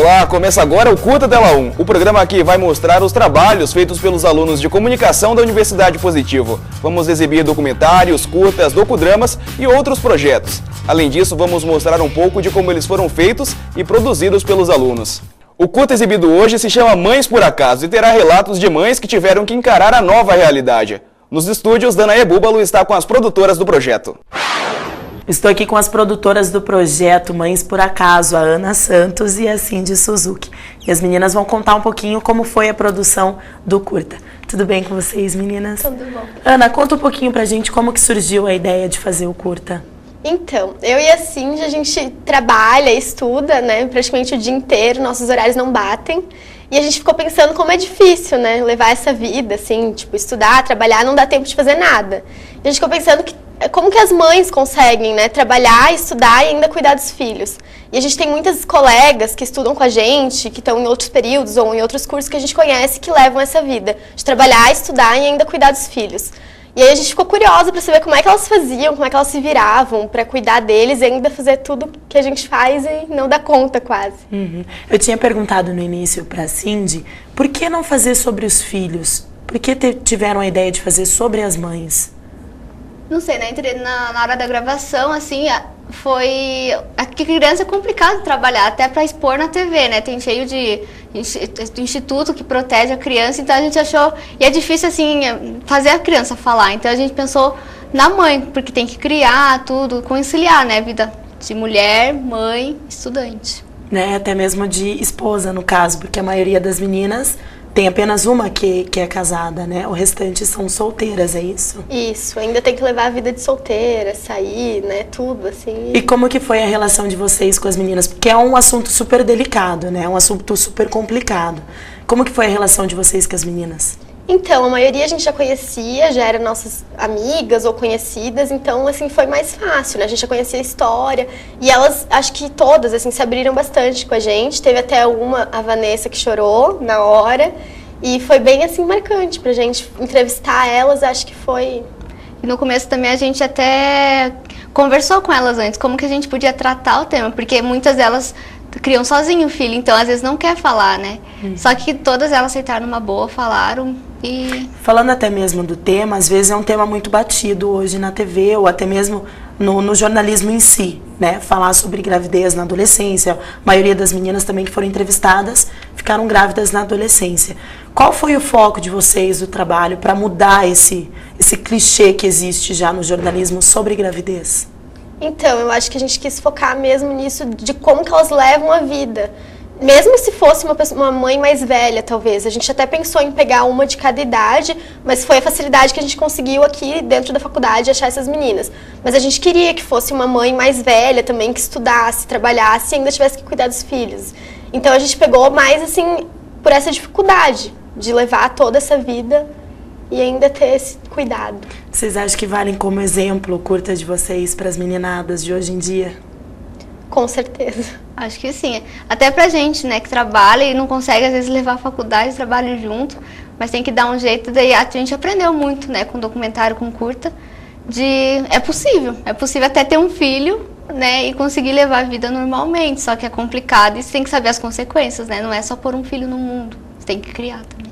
Olá, começa agora o Curta Tela 1, o programa que vai mostrar os trabalhos feitos pelos alunos de comunicação da Universidade Positivo. Vamos exibir documentários, curtas, docudramas e outros projetos. Além disso, vamos mostrar um pouco de como eles foram feitos e produzidos pelos alunos. O curta exibido hoje se chama Mães por Acaso e terá relatos de mães que tiveram que encarar a nova realidade. Nos estúdios, Danae Búbalo está com as produtoras do projeto. Estou aqui com as produtoras do projeto Mães por Acaso, a Ana Santos e a Cindy Suzuki. E as meninas vão contar um pouquinho como foi a produção do curta. Tudo bem com vocês, meninas? Tudo bom. Ana, conta um pouquinho pra gente como que surgiu a ideia de fazer o curta. Então, eu e a Cindy, a gente trabalha, estuda, né, praticamente o dia inteiro, nossos horários não batem. E a gente ficou pensando como é difícil, né, levar essa vida, assim, tipo, estudar, trabalhar, não dá tempo de fazer nada. E a gente ficou pensando como que as mães conseguem, né, trabalhar, estudar e ainda cuidar dos filhos. E a gente tem muitas colegas que estudam com a gente, que estão em outros períodos ou em outros cursos que a gente conhece que levam essa vida de trabalhar, estudar e ainda cuidar dos filhos. E aí a gente ficou curiosa para saber como é que elas faziam, como é que elas se viravam para cuidar deles e ainda fazer tudo que a gente faz e não dá conta quase. Eu tinha perguntado no início para a Cindy, por que não fazer sobre os filhos? Por que tiveram a ideia de fazer sobre as mães? Não sei, né? Na hora da gravação, assim, foi... A criança é complicado trabalhar, até para expor na TV, né? Tem cheio de instituto que protege a criança, então a gente achou... E é difícil, assim, fazer a criança falar. Então a gente pensou na mãe, porque tem que criar tudo, conciliar, né? Vida de mulher, mãe, estudante. Né? Até mesmo de esposa, no caso, porque a maioria das meninas... Tem apenas uma que é casada, né? O restante são solteiras, é isso? Isso, ainda tem que levar a vida de solteira, sair, né? Tudo, assim. E como que foi a relação de vocês com as meninas? Porque é um assunto super delicado, né? É um assunto super complicado. Como que foi a relação de vocês com as meninas? Então, a maioria a gente já conhecia, já eram nossas amigas ou conhecidas, então, assim, foi mais fácil, né? A gente já conhecia a história e elas, acho que todas, assim, se abriram bastante com a gente. Teve até a Vanessa, que chorou na hora e foi bem, assim, marcante pra gente entrevistar elas, acho que foi... E no começo também a gente até conversou com elas antes, como que a gente podia tratar o tema, porque muitas delas... criam sozinho o filho, então às vezes não quer falar, né? Só que todas elas aceitaram numa boa, falaram e... Falando até mesmo do tema, às vezes é um tema muito batido hoje na TV ou até mesmo no jornalismo em si, né? Falar sobre gravidez na adolescência. A maioria das meninas também que foram entrevistadas ficaram grávidas na adolescência. Qual foi o foco de vocês do trabalho para mudar esse clichê que existe já no jornalismo sobre gravidez? Então, eu acho que a gente quis focar mesmo nisso, de como que elas levam a vida. Mesmo se fosse uma mãe mais velha, talvez. A gente até pensou em pegar uma de cada idade, mas foi a facilidade que a gente conseguiu aqui dentro da faculdade achar essas meninas. Mas a gente queria que fosse uma mãe mais velha também, que estudasse, trabalhasse e ainda tivesse que cuidar dos filhos. Então a gente pegou mais, assim, por essa dificuldade de levar toda essa vida e ainda ter esse cuidado. Vocês acham que valem como exemplo o curta de vocês para as meninadas de hoje em dia? Com certeza. Acho que sim. Até pra gente, né, que trabalha e não consegue às vezes levar a faculdade, trabalho junto, mas tem que dar um jeito. Daí a gente aprendeu muito, né, com documentário, com curta, é possível até ter um filho, né, e conseguir levar a vida normalmente, só que é complicado e você tem que saber as consequências, né, não é só pôr um filho no mundo, você tem que criar também.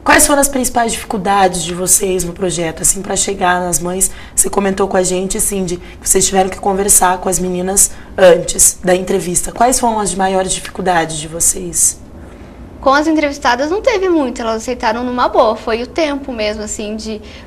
Quais foram as principais dificuldades de vocês no projeto, assim, para chegar nas mães? Você comentou com a gente, Cindy, que vocês tiveram que conversar com as meninas antes da entrevista. Quais foram as maiores dificuldades de vocês? Com as entrevistadas não teve muito, elas aceitaram numa boa, foi o tempo mesmo, assim,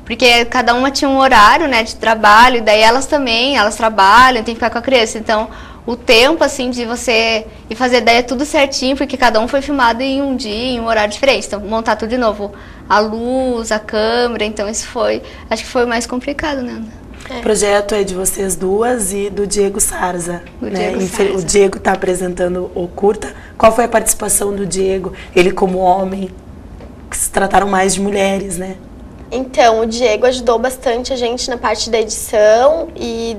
porque cada uma tinha um horário, né, de trabalho, e daí elas trabalham, tem que ficar com a criança, então o tempo, assim, de você ir fazer ideia tudo certinho, porque cada um foi filmado em um dia, em um horário diferente, então montar tudo de novo, a luz, a câmera, então isso acho que foi o mais complicado, né, Ana? O projeto é de vocês duas e do Diego Sarza, né? O Diego está apresentando o curta. Qual foi a participação do Diego? Ele como homem, que se trataram mais de mulheres, né? Então, o Diego ajudou bastante a gente na parte da edição e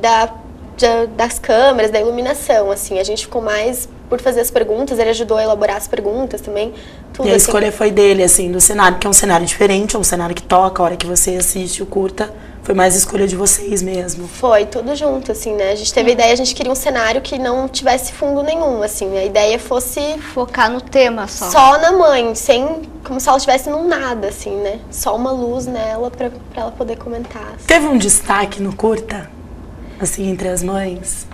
das câmeras, da iluminação, assim. A gente ficou mais por fazer as perguntas, ele ajudou a elaborar as perguntas também. Tudo, E a assim. escolha foi dele, assim, do cenário, que é um cenário diferente, é um cenário que toca, a hora que você assiste o curta, foi mais escolha de vocês mesmo. Foi, tudo junto, assim, né? A gente teve a ideia, a gente queria um cenário que não tivesse fundo nenhum, assim. A ideia fosse Focar no tema só. só na mãe, como se ela estivesse num nada, assim, né? Só uma luz nela pra ela poder comentar. Assim. Teve um destaque no curta, assim, entre as mães?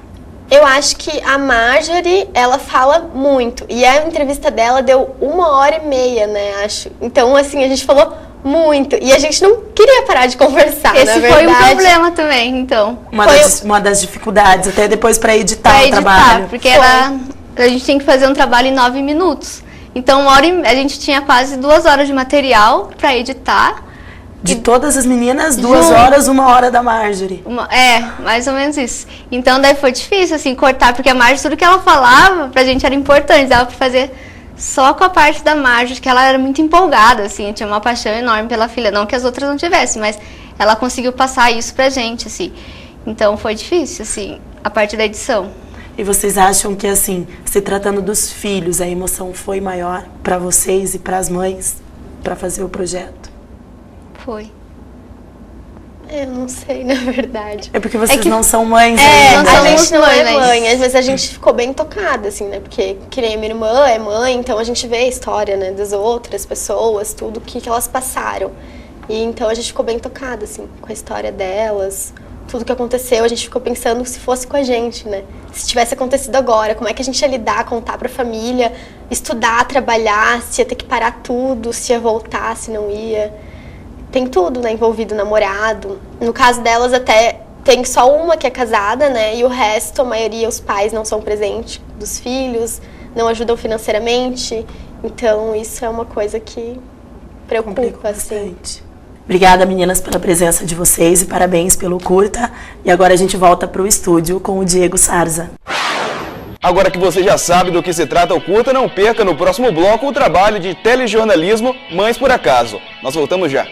Eu acho que a Marjorie, ela fala muito. E a entrevista dela deu 1h30, né, acho. Então, assim, a gente falou muito. E a gente não queria parar de conversar, na Esse verdade. foi um problema também, então. Uma das dificuldades, até depois para editar Pra o editar, trabalho. porque a gente tem que fazer um trabalho em 9 minutos. Então, a gente tinha quase 2 horas de material para editar. De todas as meninas, 2 horas, 1 hora da Marjorie. Mais ou menos isso. Então, daí foi difícil, assim, cortar, porque a Marjorie, tudo que ela falava pra gente era importante. Dava pra fazer só com a parte da Marjorie, que ela era muito empolgada, assim, tinha uma paixão enorme pela filha. Não que as outras não tivessem, mas ela conseguiu passar isso pra gente, assim. Então, foi difícil, assim, a parte da edição. E vocês acham que, assim, se tratando dos filhos, a emoção foi maior para vocês e para as mães para fazer o projeto? Foi. Eu não sei, na verdade. É porque vocês que- não são mães É, ainda. não a somos gente não é mãe, mãe, mas a gente ficou bem tocada, assim, né? Porque, que nem a minha irmã é mãe, então a gente vê a história, né, das outras pessoas, tudo que elas passaram. E então a gente ficou bem tocada, assim, com a história delas, tudo que aconteceu, a gente ficou pensando se fosse com a gente, né? Se tivesse acontecido agora, como é que a gente ia lidar, contar pra família, estudar, trabalhar, se ia ter que parar tudo, se ia voltar, se não ia. Tem tudo, né, envolvido, namorado. No caso delas, até tem só uma que é casada, né, e o resto, a maioria, os pais não são presentes dos filhos, não ajudam financeiramente. Então, isso é uma coisa que Complica preocupa, assim. bastante. Obrigada, meninas, pela presença de vocês e parabéns pelo curta. E agora a gente volta para o estúdio com o Diego Sarza. Agora que você já sabe do que se trata o curta, não perca no próximo bloco o trabalho de telejornalismo Mães por Acaso. Nós voltamos já.